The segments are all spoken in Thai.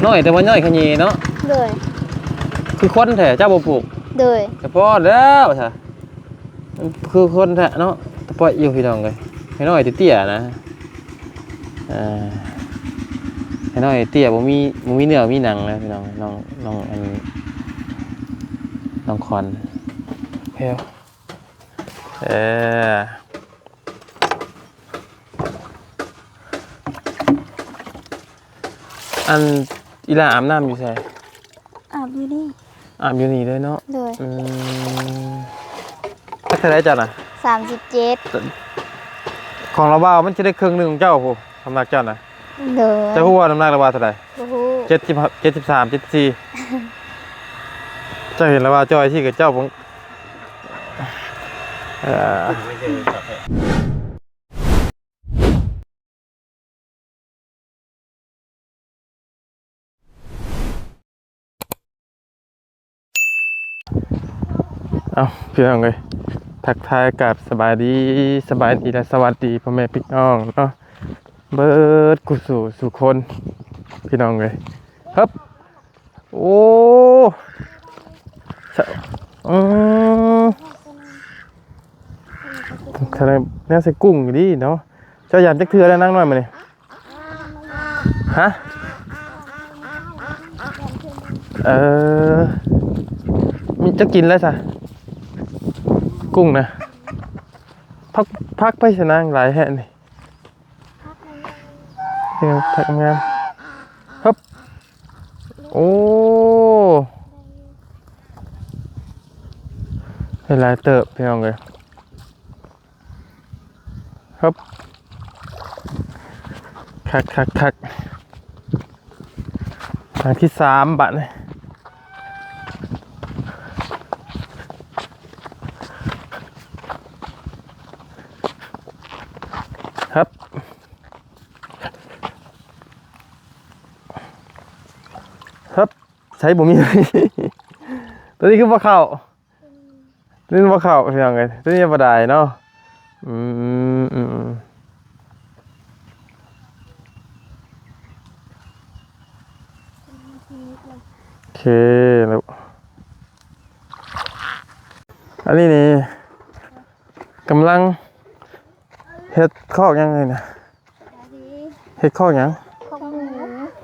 น้อยแต่ว่าน้อยขยี้เนาะเลยคือคนแท้เจ้าบ่ปลูกเลยแต่พอแล้วซะคือคนแท้เนาะแต่ปล่อยอยู่พี่น้องเลยให้น้อยเตี้ยๆนะให้น้อยเตี้ยบ่มีเนื้อมีหนังนะพี่น้องน้องอันน้องคอนเพลอันอีหล่าอาบน้ำอยู่ใช่อาบอยู่นี่อาบอยู่นี่เลยเนาะเลยเท่าไรจ้ะน่ะ37ของเราบ้ามันจะได้ครึ่งหนึ่งของเจ้าผู้น้ำหนักเจ้าน่ะเลยเจ้าผู้ว่าน้ำหนักเราบ้าเท่าไร73 74เจ้าเห็นแล้วว่าจอยที่กับเจ้าผมเอาพี่น้องเลยทักทายกับสบายดีและสวัสดีพ่อแม่พี่น้องเนาะเบิร์ดกุศลสุคนพี่น้องเลยครับโอ้ทะเลน่าใส่กุ้งดีเนาะเจ้าหยามจักเทือแล้วนั่งหน่อยมาเนี่ยฮะมีจะกินแล้วสะกุ้งนะพักไปชนะหลายแห่นี่พักงานครับโอ้เป็นลายเติบพี่น้องเลยครับคักทางที่3บัตรเลยครับใช้บ่มีตัวนี้คือปลาเข้าตัวนี้ปลาเข้าพี่น้องเลยตัวนี้ปลาได้เนาะโอเคแล้วอันนี้นี่กำลังเฮ็ดคอกยังไงนะเฮ็ดคอกยัง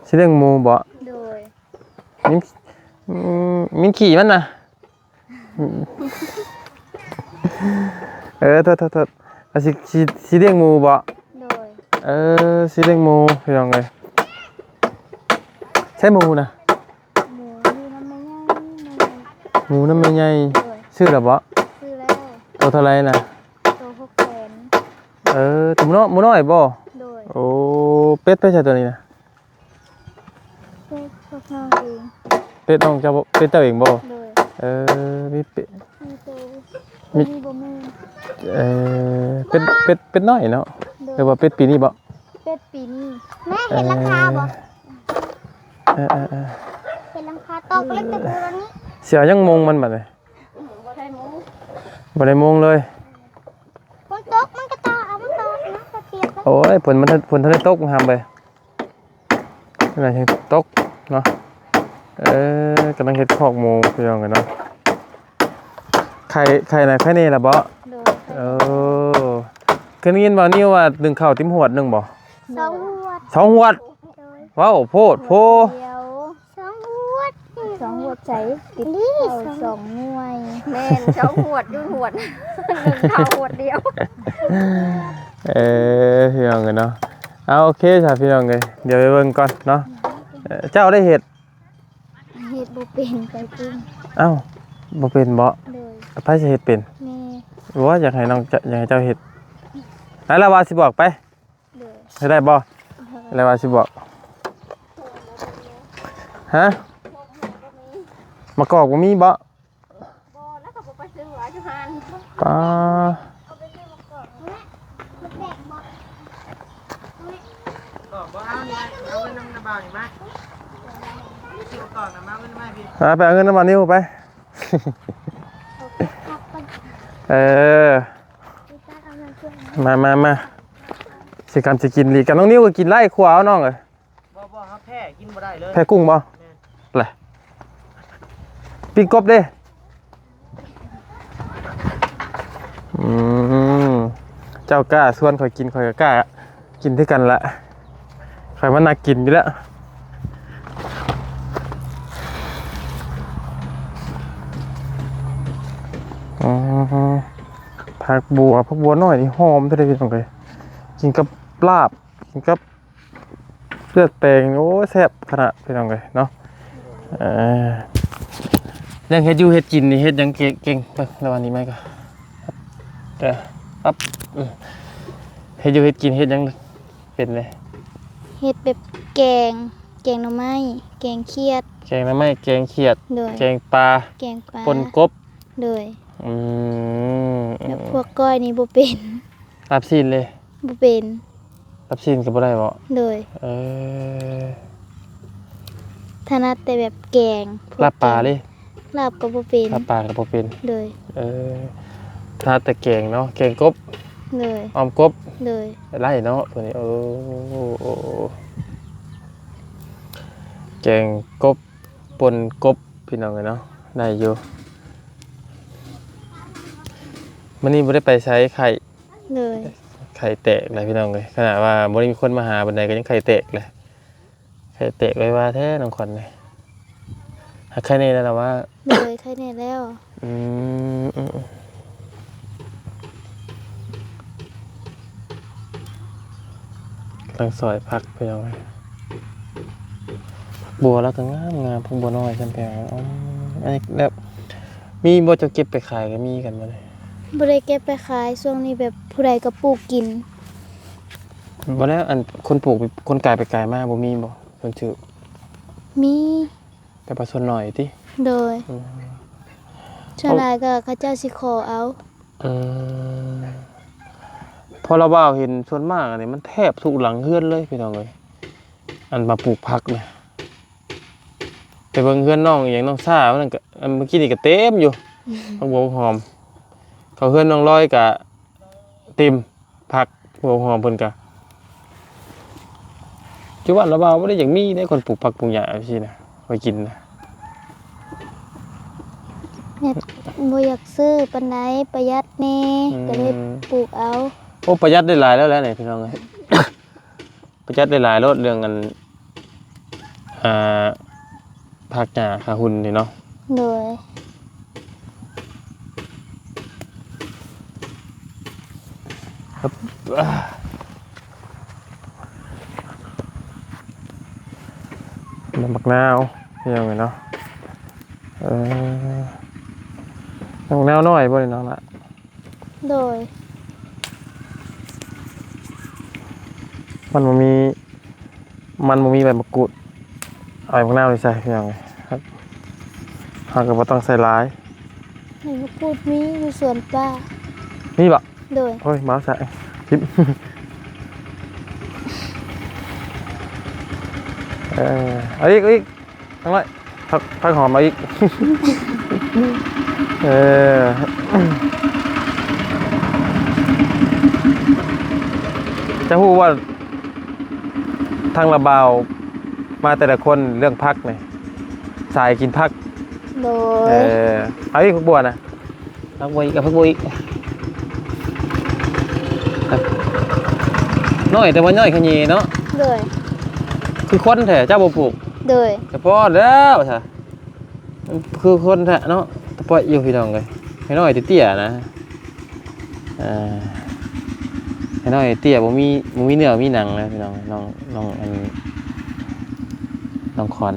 ชื่อเรื่องหมูบ่มินขี่มันนะโทษสิเลี้ยงหมูบ่สิเลี้ยงหมูพี่น้องเลยใช่หมูนะหมูน้ำไม่ใหญ่ชื่ออะไรบ่ชื่อแล้วตัวเท่าไรนะตัว600,000ตัวหมูน้อยบ่โอ้เป็ดใช่ตัวนี้นะเป็ดน้องเจ้าเป็ดเจ้าเองบ่มีเป็ดมีเป็ดน้อยเนาะหรือว่าเป็ดปีนี้บ่เป็ดปีนี้แม่เห็นราคาบ่เห็นราคาตกเล็กแต่ตัวนี้เสียยังมงมันบัดเลยบ่ได้มงเลยมันตกมันก็ต่อเอามันต่อนะตะเกียบโอ้ยผลทะเลตกมันทำไปอะไรที่ตกเนาะกำลังเฮ็ดคอกหมูพี่น้องกันเนาะไข่ไหนไข่นี่ล่ะบ่เคยได้ยินบ่นี่ว่า1ข้าวติ้มหวด1บ่2หวดว้าวโพดโพ2หวดใจติด2หน่วยแม่น2หวดอยู่หวด1ข้าวหวดเดียวพี่น้องกันเนาะเอาโอเคจ้ะพี่น้องเลยเดี๋ยวไปเบิ่งก่อนเนาะเจ้าได้เห็ดบ่เป็นไปจริงเอ้าบ่เป็นบ่ไผสิเฮ็ดเป็นแม่ว่าอยากให้น้องอยากให้เจ้าเฮ็ดไหนล่ะว่าสิบอกไปให้ได้บ่แล้วว่าสิบอกฮะมะกอกบ่มีบ่แล้วก็บ่ไปซื้อหวายอยู่หั่นป้าไปเอาเงินน้ำมันนิ้วไปมาสิกันจะกินหลีกันน้องนิ้วก็กินไล่ขวาวน้องเลยบ่ กินบ่ได้เลย แพ้กุ้งบ่แหละปิ้งกบเด้เจ้ากล้าส่วนข่อยกินข่อยก็กล้ากินด้วยกันละข่อยมันน่ากินอยู่แล้วผักบัวน้อยนี่หอมเท่าไหร่พี่น้องเลยกินกับลาบกินกับเลือดแปลงโอ้แซ่บขนาดพี่น้องเลยเนาะเรื่องเฮ็ดอยู่เฮ็ดกินนี่เฮ็ดยังเก่งไปแล้ววันนี้ไหมก็เด้อปั๊บเฮ็ดอยู่เฮ็ดกินเฮ็ดยังเป็นเลย เฮ็ดแบบแกงหน่อไม้แกงเขียด แกงน้ำไหม้แกงเขียด โดย แกงปลา แกงปลา ปนกบ โดย ม แล้วพวกก้อยนี่บ่เป็น รับซีนเลย บ่เป็น รับซีนก็บ่ได้บ่ โดย เออ ถนัดแต่แบบแกงพวก ลาบปลาเลย ลาบก็บ่เป็น ลาบปลาก็บ่เป็น โดย เออถ้าแต่แกงเนาะแกงกบ โดย ออมกบ โดย ไล่เนาะตัวนี้แกงกบปนกบพี่น้องเลยเนาะได้อยู่มื้อนี้บ่ได้ไปใช้ไข่ โดย ไข่แตกเลยพี่น้องเลยขนาดว่าบ่ได้มีคนมาหาบันไดก็ยังไข่แตกเลยไข่แตกไว้ว่าแท้น้องขวัญเลยหากใครในแล้วว่า โดยใครแน่แล้ว ตั้งซอยพักพี่น้องเลยบัวแล้วก็งามพวกบัวน้อยจำแพงอันนี้แบบมีบัวจะเก็บไปขายก็มีกันมาเลย บ่ได้เก็บไปขายช่วงนี้แบบผู้ใดก็ปลูกกิน บ่แล้วอันคนปลูกคนกายไปกายมาบ่มีบ่เพิ่นชื่อ มี แต่ประชนหน่อยติ โดยชาวนาก็เขาเจ้าสิขอเอา พอเราบ่าวเห็นส่วนมากอันนี้มันแทบทุกหลังเฮือนเลยพี่น้องเอ้ยอันมาปลูกผักเนี่ยไปเบิ่งเฮือนน้องอหย่างน้องซ่ามันนก็อันเมื่อกี้นี่ก็เต็มอยู่ผักบัวหอมเขาเฮือนน้องร้อยก็เต็มผักบัวหอมเพิ่นก็จุวันเราบ่าวบ่ได้อย่างมีได้คนปลูกผักปลูกหญ้าซี่นะไว้กินนะ เนี่ยบ่อยากซื้อปานใดประหยัดแน่ก็เลยปลูกเอา โอ้ประหยัดได้หลายแล้วแหละนี่พี่น้องเอ้ย ประหยัดได้หลายลดเรื่องกันผักหญ้าขาหุ่นนี่เนาะ โดย น้ำบักนาวพี่น้องเอ้ยเนาะน้ำบักนาวน้อยบ่นี่น้องละ โดย มันบ่มีใบมะกรูดเอาใบมะนาวนี่ใส่พี่น้องเอ้ยครับเฮาก็บ่ต้องใส่หลาย ให้มาพูดมีอยู่สวนปลา มีบ่ โดย โอ้ยมาใส่ทิป เอาอีกทั้งไรพักหอมมาอีก จะพูดว่าทางระบาวมาแต่ละคนเรื่องพักเนี่ยสายกินพัก โดย เอาอีกพักบัวนะพักบัวอีกกับพักบัวอีกน้อยแต่ว่าน้อยขยี้เนาะ โดย คือคนแท้เจ้าบ่ปลูก โดย แต่พอแล้วใช่คือคนแท้เนาะแต่พออยู่พี่น้องเลยให้น้อยเตี้ยๆนะให้น้อยเตี้ยบ่มีเนื้อมีหนังนะพี่น้องน้องอันน้องคอน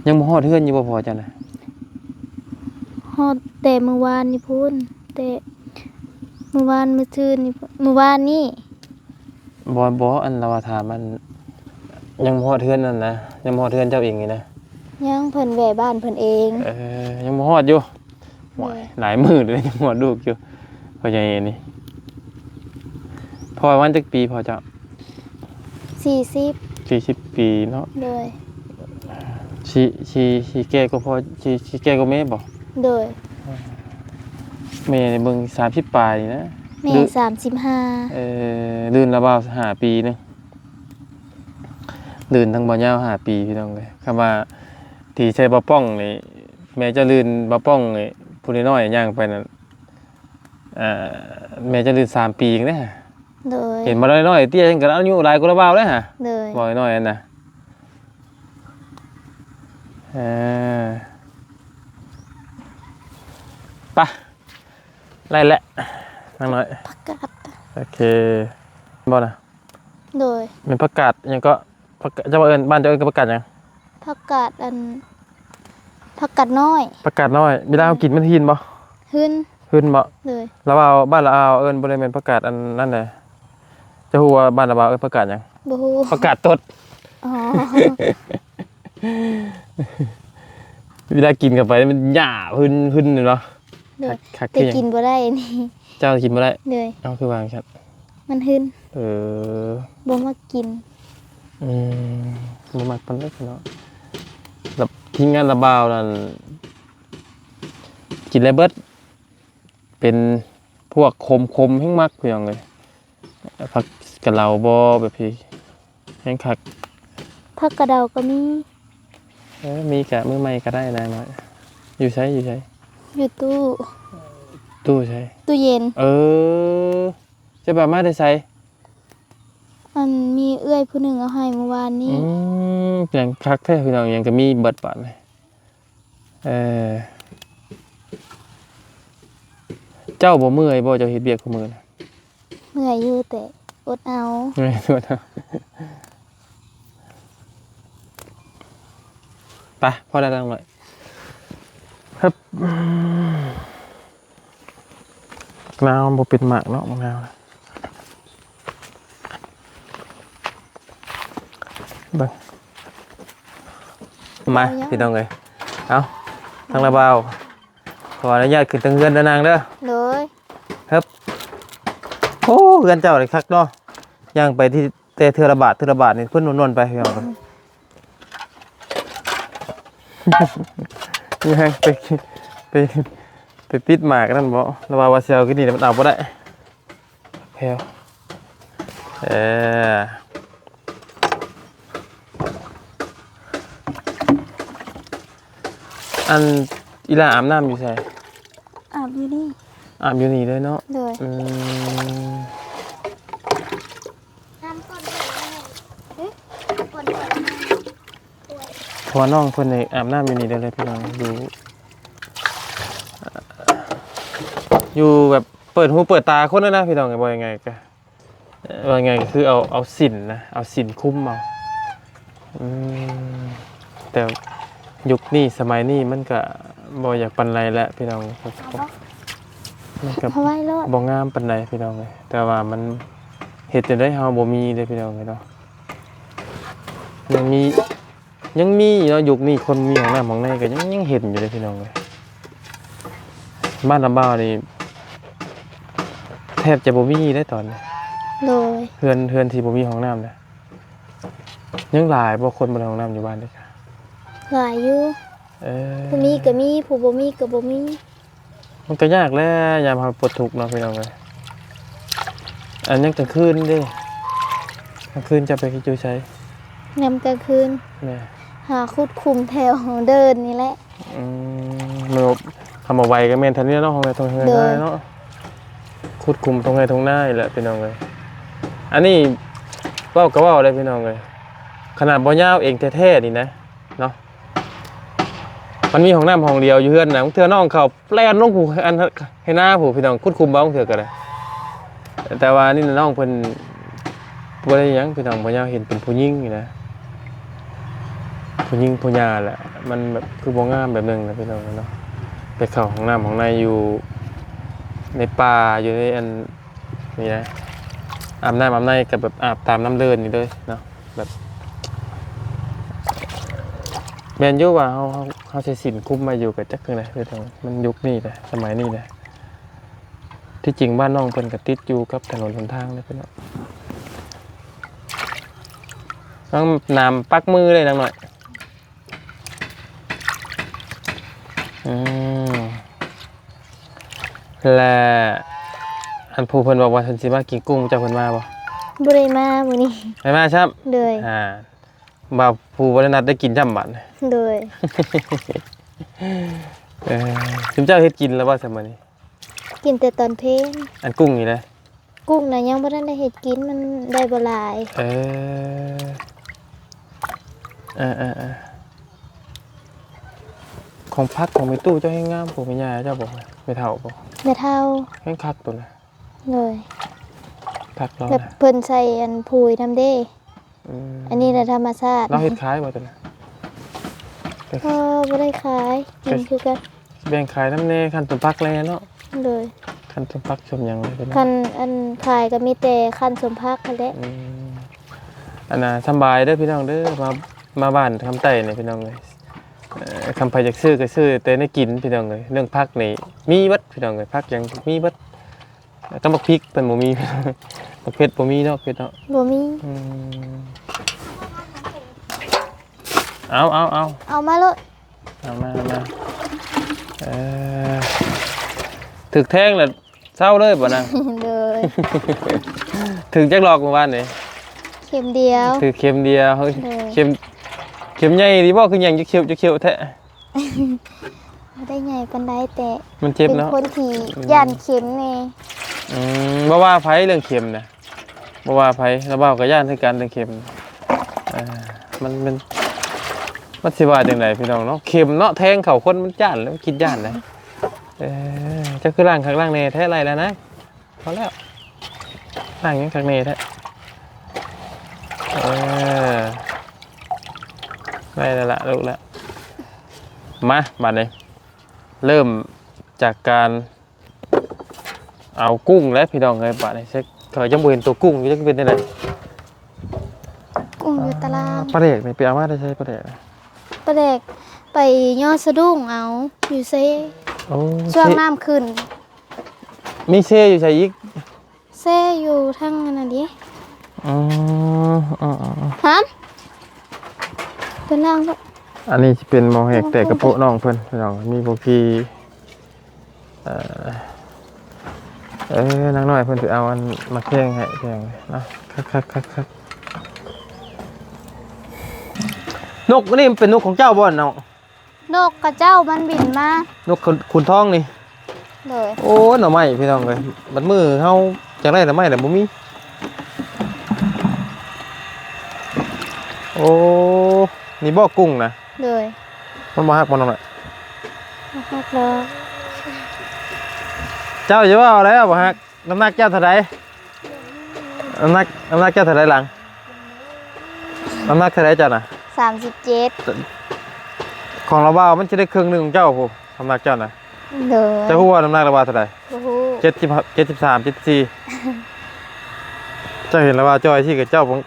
ยังบ่ฮอดเฮือนอยู่บ่พอจ้ะนะ ฮอดแต่เมื่อวานนี่พูนแต่เมื่อวานมื้อคืนนี่เมื่อวานนี่ บ่อันเราว่าถามมันยังบ่ฮอดเฮือนนั่นนะยังบ่ฮอดเฮือนเจ้าเองนี่นะ ยังเพิ่นแหวบ้านเพิ่นเอง ยังบ่ฮอดอยู่โอ้ยหลายมื้อเลยยังบ่ฮอดลูกอยู่พอใจนี่พอวันจักปีพอเจ้า 40 40 ปีเนาะ โดย ชีแก่ก็พอชีแก่ก็แม่บ่ โดย แม่นี่เบิ่ง30ปลายนี่นะ แม่ ดื้อ 35 ลื่นละบ่าว5ปีนึง ลื่นทั้งบ่ยาว5 ปีพี่น้องเลยคำว่าที่ใช้บ่ป้องนี่แม่จะลื่นบ่ป้องนี่ผู้น้อยๆย่างไปนั่นแม่จะลื่น3 ปีเองเด้อ โดย เห็นบ่น้อยๆเตี้ยจังก็อายุหลายกว่าเราเบาเด้อฮะ โดย บ่น้อยๆนั่นน่ะไปไล่แหละนั่งน้อย ผักกาด โอเคบ่น่ะ โดย เป็นประกาศหยังก็ประกาศจะว่าเอิ้นบ้านจะเอิ้นก็ประกาศหยัง ผักกาดผักกาดน้อย ประกาศน้อยเวลาเอากินมันหินบ่ ขึ้น ขึ้นบ่ เลย แล้วเอาบ้านเราเอาเอิ้นบ่ได้แม่นประกาศอันนั่นแหละจะฮู้ว่าบ้านเราเอาเอิ้นประกาศหยัง บ่ฮู้ ประกาศตด อ๋อ เวลากินกันไปมันหญ้าพื้นๆเนาะ โดย คัก แต่ คือหยัง กินบ่ได้นี่ เจ้ากินบ่ได้ เลย เอาคือวางครับ มันขึ้น เออ บ่มากิน บ่มักปานใดเนาะแบบทิ้งงานระบาวนั่นกินอะไรเบิดเป็นพวกคมๆแห้งมักคือหยังเลยผักกะเหล่าบ่แบบพี่แห้งคัก ผักกระเดาก็มี มีกะมื้อใหม่ก็ได้นะน้อยอยู่ใช้ อยู่ตู้ ตู้ใช้ ตู้เย็น จะแบบมาได้ใส่ มันมีเอื้อยผู้หนึ่งเอาให้เมื่อวานนี้ อย่างคักแท้พี่น้องยังก็มีเบิดปานเลยเจ้าบ่เมื่อยบ่เจ้าเฮ็ดเวียกคู่มื้อน่ะ เมื่อยอยู่แต่อดเอา เมื่อยตัวนะไปพอได้แล้วหน่อยครับมะนาวบ่เป็นหมากเนาะมะนาวเบิ่งมาพี่น้องเอ้ยเอาทางระเบาขออนุญาตขึ้นทางเรือนเด้อนางเด้อ เลย ครับโอ้เรือนเจ้าเลยคักเนาะย่างไปที่แต่เทือระบาดนี่เพิ่นนวลๆไปพี่น้องครับย่างไปปิดหมากนั่นบ่ระบาว่าเซลก็นี่มันเอาบ่ได้แพวอันอีหล่าอาบน้ำอยู่ไส อาบอยู่นี่ อาบอยู่นี่เลยเนาะ เลย เพราะว่าน้องเพิ่นนี่อาบน้ำอยู่นี่ได้เลยพี่น้องอยู่แบบเปิดหูเปิดตาคนนะพี่น้องบ่ยังไงก็ว่าไงก็คือเอาสินนะเอาสินคุ้มเอาแต่ยุคนี้สมัยนี้มันก็บ่อยากปานใดแล้วพี่น้องมันก็ เพราะไว้รอด บ่งามปานใดพี่น้องเลยแต่ว่ามันเฮ็ดจังได๋เฮาบ่มีเด้พี่น้องเนาะยังมีเนาะยุคนี้คนมีห้องน้ำห้องในก็ยังเห็นอยู่เลยพี่น้องเลยบ้านลำบ้าวนี่แทบจะบ่มีได้ตอนนี้ เลย เฮือนที่บ่มีห้องน้ำเลยยังหลายบ่คนบ่มีห้องน้ำอยู่บ้านเด้ค่ะ หลายอยู่ผู้มีก็มีผู้บ่มีก็บ่มี มันก็ยากแล้วยามเฮาปวดทุกข์เนาะพี่น้องเอ้ยอันยังกลางคืนเด้กลางคืนจะไปอยู่ไส ยามกลางคืน แม่ หาคุดคุมแถวเดินนี่แหละ มันคำว่าไวก็แม่นทันนี้เนาะห้องไหนตรงไหนได้เนาะคุดคุมตรงไหนตรงหน้าแหละพี่น้องเอ้ยอันนี้เว้าก็เว้าได้พี่น้องเอ้ยขนาดบ่ยาวเองแท้ๆนี่นะเนาะมันมีห้องน้ำห้องเดียวอยู่เฮือนน่ะเทื่อน้องเขาแล่นลงผู้อันให้หน้าผู้พี่น้องคุดคุมบ่เทื่อก็ได้แต่ว่านี่น้องเพิ่นบ่ได้หยังพี่น้องบ่ยาวเห็นเป็นผู้หญิงนี่นะผู้หญิงผู้หญิงแหละมันแบบคือบ่งามแบบนึงนะพี่น้องเนาะไปเข้าห้องน้ำห้องในอยู่ในป่าอยู่ในอันนี่นะอาบน้ำอาบในกับแบบอาบตามน้ำเดินนี่เลยเนาะแบบแม่นอยู่ว่าเขาใช้สินคุ้มมาอยู่กับจักคือไงพี่น้องมันยุคนี้แหละสมัยนี้แหละที่จริงบ้านน้องเพิ่นก็ติดอยู่กับถนนหนทางเลยพี่น้องต้องน้ำปักมือเลยนังหน่อยและอันผู้เพิ่นบอกว่าเพิ่นสิมากินกุ้งเจ้าเพิ่นมาบ่ บ่ได้มามื้อนี้ ไม่มาครับ เลย บ่าวผู้บ่ได้นัดได้กินจ้ำบัด โดย จุมเจ้าเฮ็ดกินแล้วบ่ซั่นมื้อนี้ กินแต่ตอนเพลน อันกุ้งนี่นะ กุ้งน่ะยังบ่ทันได้เฮ็ดกินมันได้บ่หลาย เออของพักของแม่ตู้เจ้าให้งามผู้แม่ย่าเจ้าบอกว่าไม่เท่าบ่ แม่เฒ่า แม่งคักตัวน่ะ เลย คักเรา แบบ น่ะ เพิ่นใส่อันพูยนำเด้ อันนี้น่ะธรรมชาติ เราเฮ็ดขายบ่ตัวน่ะ บ่ได้ขายกินคือกัน แบ่งขายน้ำแน่คันตุนพักแลเนาะ เลย คันตุนพักชมหยังเลยตัวน่ะ คันอันขายก็มีแต่คันสมภักนั่นแหละ อันน่ะสำบายเด้อพี่น้องเด้อมาบ้านคำไต้นี่พี่น้องเอ้ยคำไผอยากซื้อก็ซื้อแต่ได้กินพี่น้องเอ้ยเรื่องพักนี่มีเบิดพี่น้องเอ้ยพักหยังมีเบิดต้องบักพริกเพิ่นบ่มี บักเผ็ดบ่มีเนาะเผ็ดเนาะ บ่มี เอา เอามาโลด เอามาถึกแท่งแล้วเศร้าเลยบ่นาง เลย ถึกจักหลอกเมื่อวานนี่ เข็มเดียว ถึกเข็มเดียวเฮ้ย เออ เข็มใหญ่ดีบ่คือหยังจะเขียวแท้ บ่ได้ใหญ่ปานใดแต่ มันเจ็บ เป็น เนาะ คนที่ย่านเข็มแน่ บ่ว่าไผเรื่องเข็มนะบ่ว่าไผแล้วเว้ากับย่านคือกันเรื่องเข็มมันสิว่าจังไดพี่น้องเนาะเข็มเนาะแทงเข้าคนมันย่านแล้วมันคิดย่านนะจะคือร่างข้างล่างแน่แท้ไรแล้วนะพอแล้วร่างยังข้างแน่แท้ได้แล้วล่ะลูกแล้วมาบัดนี้เริ่มจากการเอากุ้งแล้วพี่น้องเอ้ยบัดนี้เขาจะบ่เห็นตัวกุ้งอยู่จักเป็นจังได๋ กุ้งอยู่ตาราง ปลาเด็กนี่ไปเอามาได้ใช่ปลาเด็ก ปลาแดกไปย่อสะดุ้งเอาอยู่เซ โอ้ ช่วงน้ำขึ้น มีเซอยู่ใช่อีก เซอยู่ทางนั้นน่ะดิ อ๋อ ฮะเป็นล่างบ่ อันนี้สิเป็นหมอแหกแต่กระโปะน้องเพิ่นพี่น้องมีพวกพี่นางน้อยเพิ่นสิเอาอันมาแข่งให้แข่งเนาะคักนกนี่มันเป็นนกของเจ้าบ่น้อง นกกระเจ้ามันบินมาน กขุนทองนี่ เลย โอ้หน่อไม้พี่น้องเอ้ยบัดมือเฮาจังได๋หน่อไม้แต่บ่มีโอ้นี่บ่กุ้งนะ เลย มันบ่ฮักมันน้องน่ะ ฮักแล้ว เจ้าจะว่าเอาแล้วบ่ฮักน้ำหนักเจ้าเท่าไหร่น้ำหนักเจ้าเท่าไหร่หลังน้ำหนักเท่าไหร่เจ้าน่ะ 37ของเราบ่าวมันจะได้ครึ่งหนึงของเจ้าพูน้ำหนักเจ้าน่ะ เลย เจ้าฮู้ว่าน้ำหนักเราบ่าวเท่าไหร่ โอ้โห 73 74เจ้าเห็นแล้วว่าจ้อยที่กับเจ้าผม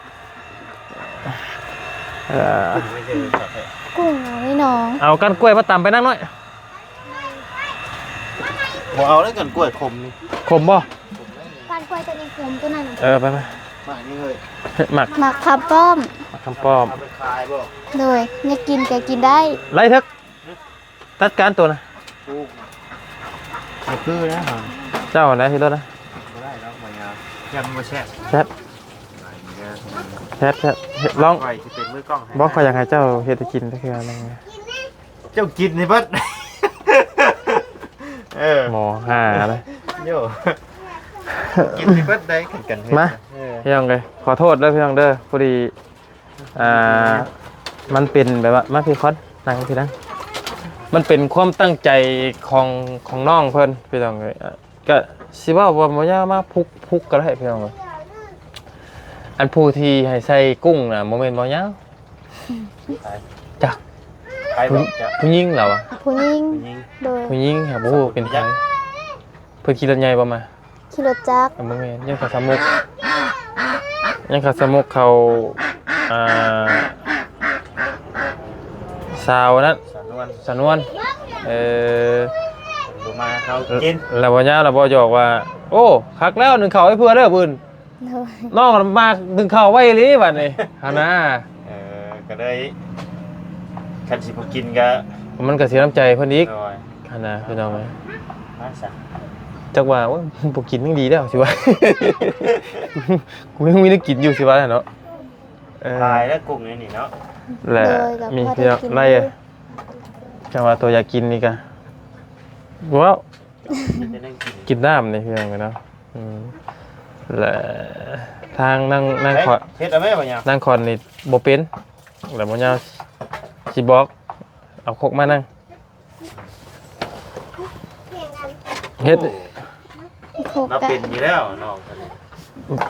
กุ้งเอาไว้น้อง เอากันกล้วยมาตำไปนั่งหน่อย บ่เอาแล้วกันกล้วยขมนี่ ขมบ่ ปานกล้วยตัวนี้ขมตัวนั้น ไป มานี่เฮ้ย หมัก หมักขับป้อม คำป้อม เอาไปขายบ่ เลยเนี่ยกินก็กินได้ ไล่ทึกจัดการตัวนะ ปลูกบ่คือนะฮะ เจ้านะที่รถนะ บ่ได้แล้วมันยังบ่แซ่บ แซ่บลอง ไว้สิเป็นมือกล้องให้ บอกเขาอยากให้เจ้าเฮ็ดให้กินได้คืออะไรเงี้ย เจ้ากินนี่เบิดหมอห่าเลย โยกินนี่เบิดได้กันเฮ็ด มาพี่น้องเลยขอโทษด้วยพี่น้องเด้อพอดีมันเป็นแบบว่ามาพี่คอนนั่งพี่นั่งมันเป็นความตั้งใจของน้องเพิ่นพี่น้องเลยก็สิว่าบ่ยากมาพุกก็ได้พี่น้องเลยอันผู้ที่ให้ใส่กุ้งน่ะบ่แม่นบ่ยาวจัก ใครบอกจะ ผู้หญิงเหรอวะ ผู้หญิง ยิง โดย ผู้หญิงครับบ่ฮู้เป็นไผเพิ่นขี่รถใหญ่บ่มา ขี่รถจักร บ่แม่นยังเขาสมุกเขาสาวนั้น สำนวน สนวนบ่มาเขากิน แล้วบ่ยาวแล้วบ่หยอกว่า โอ้คักแล้วนึงข้าวให้เพื่อเด้อพื้น โดย น้องมาดึงข้าวไว้อีหลีบัดนี้หั่นน่ะ ก็เลยคันสิบ่กินก็ มันก็เสียน้ำใจเพิ่นอีก โดย หั่นน่ะพี่น้องเอ้ย มาซะ จักว่าโอ้ยบ่กินยังดีแล้วสิว่า กูยังมีนึกกินอยู่สิว่าเนาะ ตายแล้วกุ้งนี่เนาะ แหละ เลยกับ มี พ่อ เพียง ได้กิน ไรอะจังว่าตัวอยากกินนี่กะว้าว จะนั่งกิน กินน้ำนี่เพียงเลยเนาะและทางนั่งคอน เฮ็ดเอาไหมบ่เนี่ย นั่งคอนนี่บ่เป็นแล้วบ่ยาวสิบอกเอาคกมานั่งเฮ็ด โคก มา อะ เป็นอยู่แล้วน้องคนนี้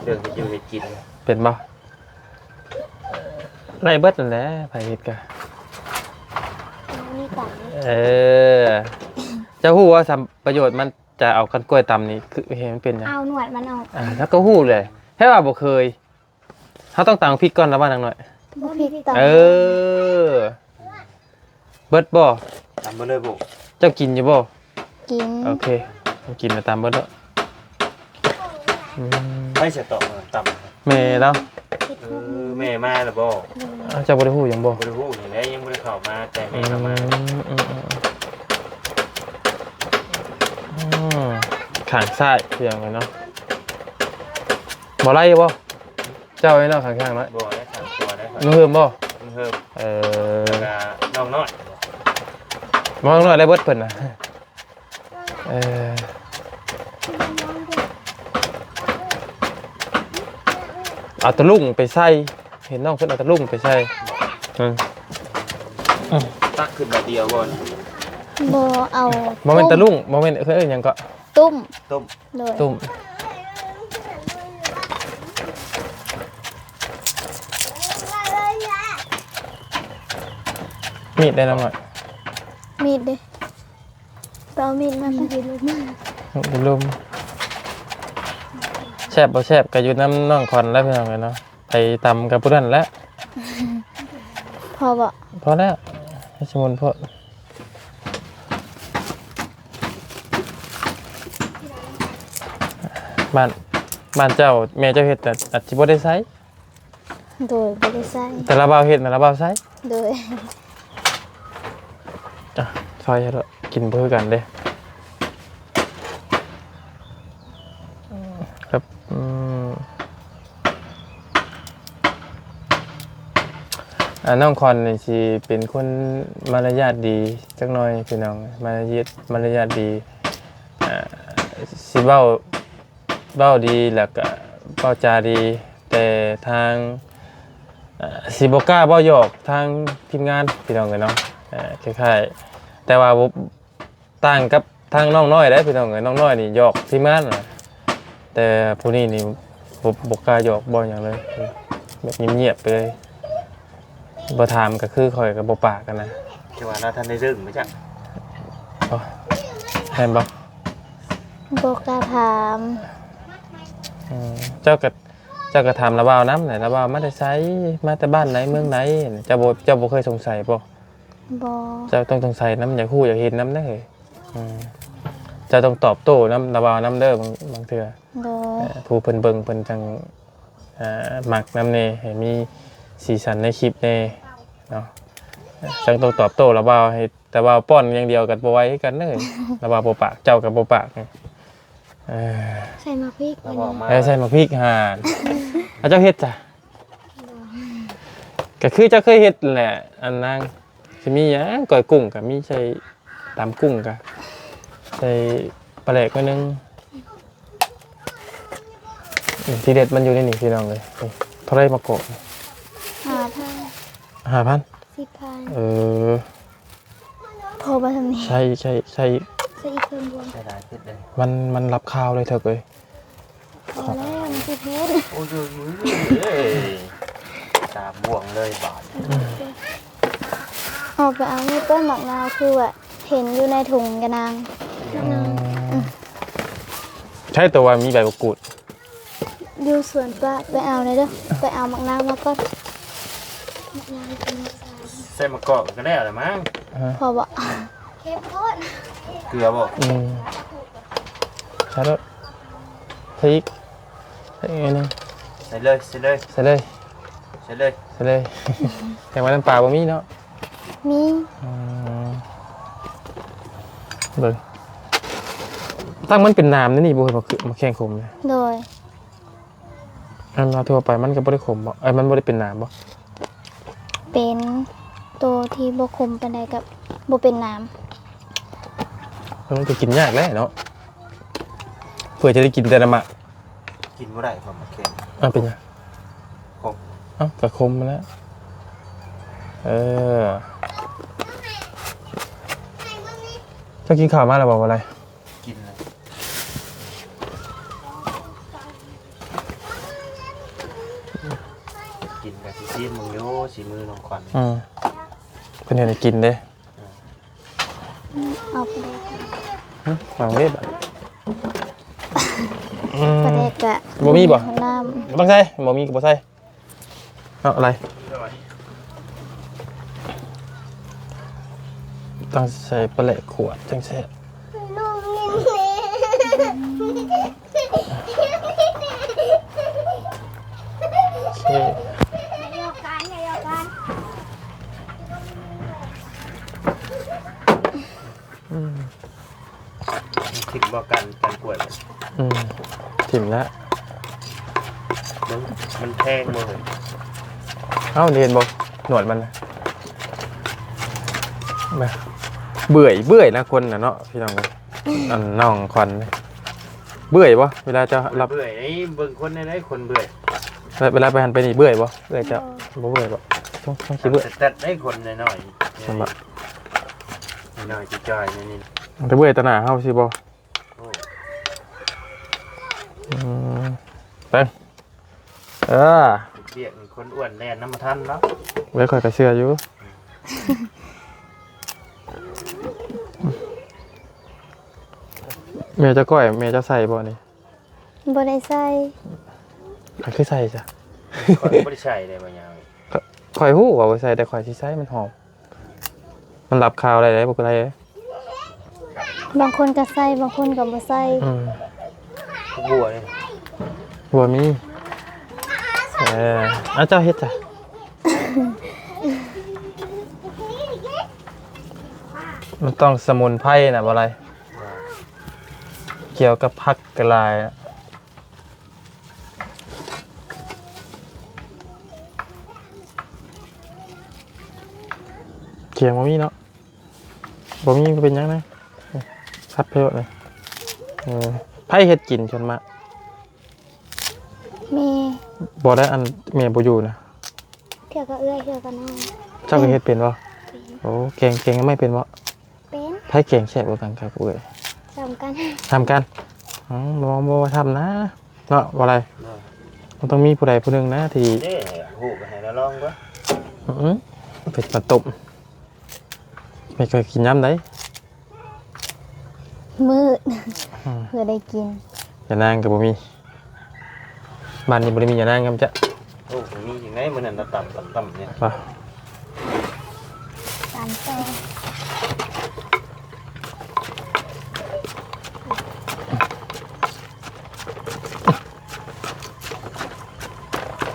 เรื่องที่จะไปกิน เป็นบ่ไล่เบิดนั่นแหละไผเฮ็ดกะ นี่กัน เจ้าฮู้ว่าประโยชน์มันจะเอากันกล้วยตำนี่คือเห็นมันเป็นหยัง เอาหนวดมันออก แล้วก็ฮู้เลยแค่ว่าบ่เคยเขาต้องตำพริกก่อนแล้วว่านังหน่อย บ่พริกตำ เออ เบิดบ่ ตามมาเลยบุ เจ้ากินอยู่บ่ กิน โอเคกินแล้วตามเบิดแล้วอืม ไม่เสียต่อตาม แม่แล้ว แม่มาแล้วบ่ เจ้าบ่ได้ฮู้หยังบ่ บ่ได้ฮู้อย่างไรยังบ่ได้เข้ามาแต่แม่เข้ามา ข้างซ้ายเพียงเลยเนาะบ่ไล่บ่เจ้าไอ้เนาะข้างๆเนาะ บ่ได้ทางตัวได้ครับ มึงเฮิมบ่ เพิ่ม เออ น้องน้อย มองหน่อยได้เบิดเพิ่นน่ะเออเอาตะลุ่งไปใส่เห็นน้องเพิ่นเอาตะลุ่งไปใส่ ตักขึ้นมาเดียวก่อน บ่เอา บ่แม่นตะลุ่งบ่แม่นเอิ้นหยังก็ ตุ้ม ต้ม เลย ตุ้มมีดได้แล้วหน่อย มีดเด้ไปเอามีดมาไปดูมา ดูลมแซ่บบ่แซ่บก็อยู่น้ำน้องคอนแล้วพี่น้องเนาะไปตำกับผู้นั้นแล้ว พอบ่ พอแล้วให้สมุนพอบ้านเจ้าแม่เจ้าเฮ็ดแต่อาจสิบ่ได้ใช้ โดยบ่ได้ใส่ แต่ละบ่าวเฮ็ดแต่ละบ่าวใช้ โดย จ้ะซอยให้ด้วยกินเพื่อกันเด้ครับน้องคอนนี่สิเป็นคนมารยาทดีจักหน่อยพี่น้องมารยาทดีสิเว้าดีแล้วก็เว้าจาดีแต่ทางสิบ่กล้าเว้าหยอกทางทีมงานพี่น้องกันเนาะคล้ายๆแต่ว่าบ่ต่างกับทางน้องน้อยได้พี่น้องเอ้ยน้องน้อยนี่หยอกทีมงานน่ะแต่ผู้นี้นี่บ่กล้าหยอกบ่หยังเลยแบบเงียบๆไปเลยบ่ถามก็คือข่อยก็บ่ปากกันนะ คือว่าเราท่านได้เรื่องมั้ยจ๊ะ บ่แม่นบ่ บ่กล้าถาม เจ้าก็ถามระบ่าวน้ำไหนระบ่าวมาแต่ไสมาแต่บ้านไหนเมืองไหนเจ้าบ่เคยสงสัยบ่ บ่ เจ้าต้องสงสัยน้ำอยากฮู้อยากเห็นน้ำได้เลยเจ้าต้องตอบโต้น้ำระบ่าวน้ำเด้อบางเทื่อ โดย ผู้เพิ่นเบิ่งเพิ่นจังมักน้ำเน่ให้มีสีสันในคลิปเน่เนาะจังต้องตอบโต้ระบ่าวให้แต่ว่าป้อนอย่างเดียวกันบ่ไหวกันเลยระบ่าวบ่ปากเจ้ากับบ่ปากใส่มาพริก เราบอกมา ใส่มาพริกห่านเจ้าเฮ็ดจ้ะก็คือเจ้าเคยเฮ็ดแหละอันนางสิมีหยังก้อยกุ้งก็มีใส่ตำกุ้งก็ใส่ปลาแหลกไว้นึงทีเด็ดมันอยู่ในนี่พี่น้องเลยนี่เท่าไรมาโกะ 5,000 5,000 10,000 เออ พอบ่ทำนี้ ใช่ ใส่อีกเพิ่มบวง ใช่ได้คิดเลย มันรับข้าวเลยเถอะเลย พอแล้วมันสิเพชร โอ้ยตามบ่วงเลยบาท ออกไปเอานี่ต้นหมากนาวคือว่าเห็นอยู่ในถุงกระนาง ใช่ตัวว่ามีใบมะกรูด อยู่สวนปลาไปเอาเลยเด้อไปเอาหมากนาวมาก่อนหมากนาวเป็นมะขาม ใส่มะกอกก็ได้อะไรมั้ง พอบ่เข้มข้น เกลือบ่ ใช่แล้วใส่อีกใส่อีกอันหนึง ใส่เลยใส่เลย ใส่เลย ใส่เลย ใส่เลย แต่ว่าน้ำปลาบ่มีเนาะ มี เบิ่งตั้งมันเป็นน้ำนี่นี่บ่เคยมาแข่งขมเลย โดย อันเราทั่วไปมันก็บ่ได้ขมบ่มันบ่ได้เป็นน้ำบ่ เป็นตัวที่บ่คมปานใดกับบ่เป็นน้ำ มันก็กินยากแหละเนาะเพื่อจะได้กินแต่ละมะ กินบ่ได้ผมเค็ม เป็นยัง ครบ กระคมมาแล้วจะกินข้าวมาแล้วบอกว่าอะไร กินเลยกินกับซีมึงโยสีมือน้องขวัญ เป็นเห็นกินเด้ เอาไปเลย หลังเล็บ ประเด็กอะ บ่มีบ่ น้ ต้องใส่บ่มีก็บ่ใส่เอาอะไรต้องใส่ปลาแหลกขวดจังใส่ถิ่มบอกกันป่วย ถิ่มแล้ว มันแพงบ่เลย เอ้าเรียนบอกหนวดมันนะมาเบื่อยนะคนนะเนาะพี่น้องอันน้องควันเบื่อยปะเวลาจะรับ เบื่อไอ้เบิ่งคนได้คนเบื่อ เวลาไปหันไปนี่เบื่อยปะเบื่อยจะบ่เบื่อยปะต้องคิดเบื่อย แต่ได้คนน้อย สมบัติ น้อยจอยนี่ แต่เบื่อยตาหนาเฮาสิบ่ไปเปียกคนอ้วนแน่นน้ำมาทันเนาะ ไว้คอยกระเชื่ออยู่เมย์จะก้อยเมย์จะใส่บ่นี่ ำบ่ได้ใส่ ใครคือใส่จ้ะ คนไม่ได้ใช่เลยบางอย่าง ข่อยฮู้ว่าบ่ใส่แต่ข่อยสิใส่มันหอมมันรับข่าวอะไรได้บ่อะไร บางคนก็ใส่บางคนก็บ่ใส่ บัวเลย บัวมีเจ้าเฮ็ดจ้ะมันต้องสมุนไพรนะบ่อะไรเกี่ยวกับผักกระลายเกี่ยวบ่มีเนาะบ่มีก็เป็นหยังนะคัดไปเลยไผเฮ็ดกินจนมา มี บ่ได้อันเมียบ่อยู่นะ เที่ยวก็เอื้อยเที่ยวก็น้อง เจ้าก็เฮ็ดเป็นบ่โอ้เก่งไม่เป็นบ่ เป็น ไผเก่งแซ่บกว่ากันครับเอ้ย จำกัน ทำกันบ่ทำนะเนาะบ่อะไรมันต้องมีผู้ใดผู้หนึงนะที่ นี่หูไปให้เราลองก็ เป็นมาตบไม่เคยกินยำได้ มืดเพื่อได้กิน อย่านางกับบ่มีบ้านนี้บ่ได้มีอย่านางครับจ๊ะ โอ้มีอย่างไรมันนั่นต่ำเนี่ย ป่ะ ตามโต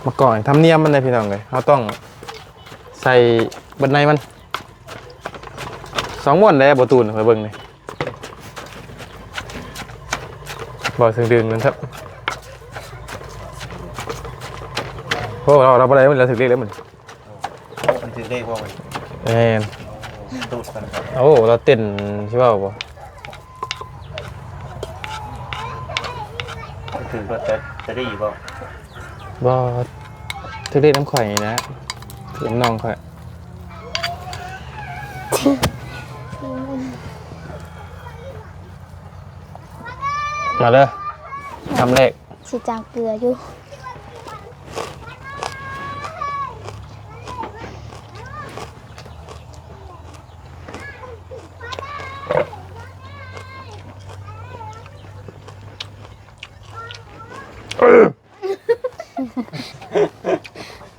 มาก่อนทำเนียมมันได้พี่น้องเลยเราต้องใส่บันไดมัน2 ม้วนได้บ่ตูนไปเบิ่งนี่บ่ถึงดึงมันครับโอ้เราบ่ได้มันเราถึงเรียกแล้วมัน มันถือได้บ่มัน แม่น ตูดมันครับ โอ้เราเต้นใช่เปล่าบ่ ถือก็จะได้อยู่บ่ บ่ถึงเรียกน้ำข่อยนี่นะถึงน้องข่อยมาเลยทำเลข สิจางเกลืออยู่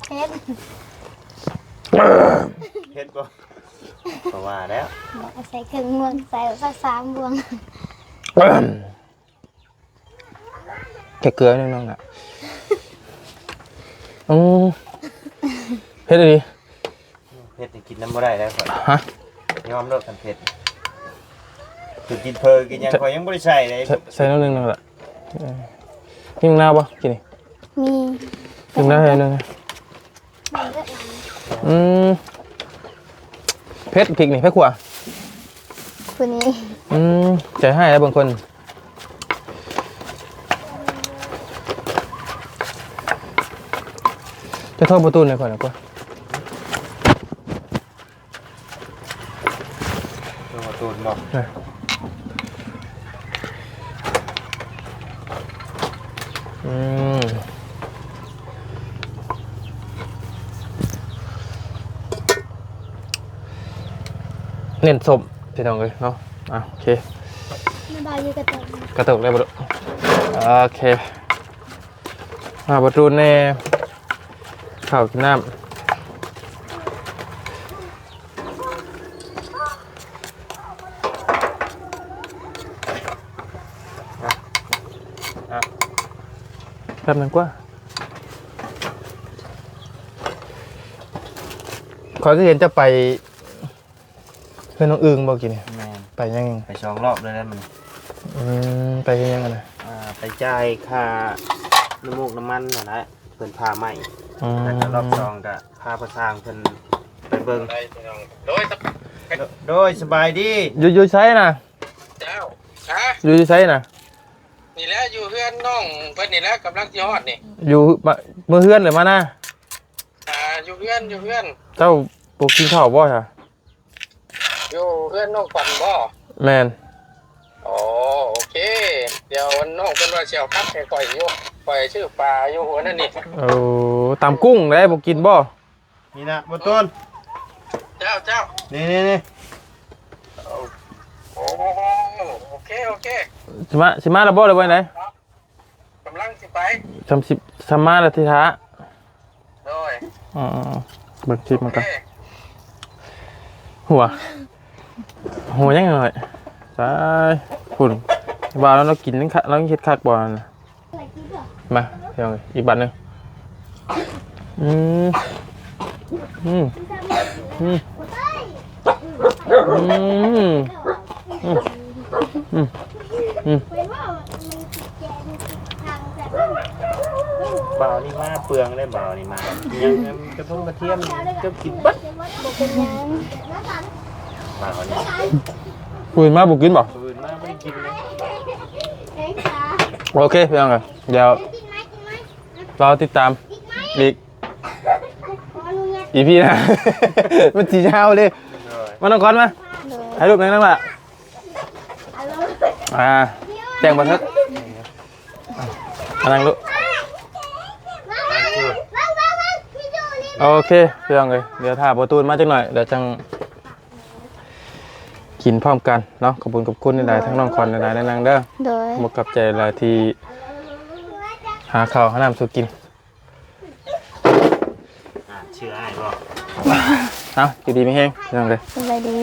เฮ็ด เฮ็ดบ่ก็ว่าแล้ว ใส่เครื่องม่วงใส่สัก3 บวง แค่เกลือนิดนึงอ่ะเผ็ดดิ เฮ็ดกินน้ำบ่ได้แล้วก่อน ฮะ ยอมเลิกกันเผ็ดคือกินเพอกินยังคอยยังบ่ได้ใส่เลย ใส่นิดนึงนั่นแหละนี่มึงน่าปะกินนี่ มี ถึงได้เลยเพชรพริกนี่เพชรขวา คนนี้ ใจให้แล้วบางคนจะโทษประตูหน่อยก่อนนะกว่า ตัวตูนบอก เน้นสมพี่น้องเลยเนาะโอเค ไม่บายอยู่กระตุก กระตุกเลยบดุโอเคมาประตูแน่ข้าวกินน้ำแป๊บนึงกว่าขอก็เห็นจะไปเพื่อนน้องอึงบอกกินเนี่ย แม่น ไปยัง ไป2รอบเลยนะมัน ไปยังไงนะ ไปจ่ายค่าน้ำมูกน้ำมันน่ะนะเพิ่นพาใหม่แล้วก็รอบ2ก็พาประทางเพิ่นไปเบิ่งโดยสบายดี อยู่ใช้นะ เจ้าฮะ อยู่ใช้นะ นี่แหละอยู่เพื่อนน้องเพิ่นนี่แหละกำลังสิฮอดนี่ อยู่มือเฮือนหรือมาหน้า อยู่เพื่อน เจ้าปลูกกินข้าวบ่ค่ะ อยู่เพื่อนน้องขวัญบ่ แมน อ๋อโอเค เดี๋ยวน้องเพิ่นว่าสิเอาครับให้ข่อยอยู่ข่อยชื่อปลาอยู่หัวนั่นนี่ ตามกุ้งได้ปลูกกินบ่ นี่นะบ่ต้น เจ้า นี่ โอ้โอเค สิมาแล้วบ่เลยไว้ไหน กำลังสิไป สมาแล้วทีท้า โดย เบิ่งคลิป โอ มัน เค กันหัวยังไงหน่อยใช่ฝุ่นว่าแล้วเรากินนั่งเราเฮ็ดคักบ่นั่นน่ะมาเดี๋ยวอีกบัตรหนึงอืมอืมอืมอืมอืมอืมอืม บ่าวนี่มาเปลืองเลยบ่าวนี่มายังกระทงกระเทียมก็กินเบัดบ่าวนี่ ปืนมาบุกกินบ่ ปืนมาไม่ได้กินเลย โอเคพี่น้องครับเดี๋ยวเราติดตามอีกอีพี่นะ มันสีเช้าเลยมันต้องคอนมาถ่ายรูปนั่งล่ะแจ้งบันทึกนั่งลูกโอเคพี่น้องเลยเดี๋ยวถ่ายประตูมาจังหน่อยเดี๋ยวจังกินพร้อมกันเนาะขอบคุณในหลายทั้งน้องคอนในหลายในนางเด้อ โดย หมดกับใจหลายที่หาข้าวหาน้ำสู่กิน เชื่อให้บ่ เอาดีๆไม่แห้งยังเลย สบายดี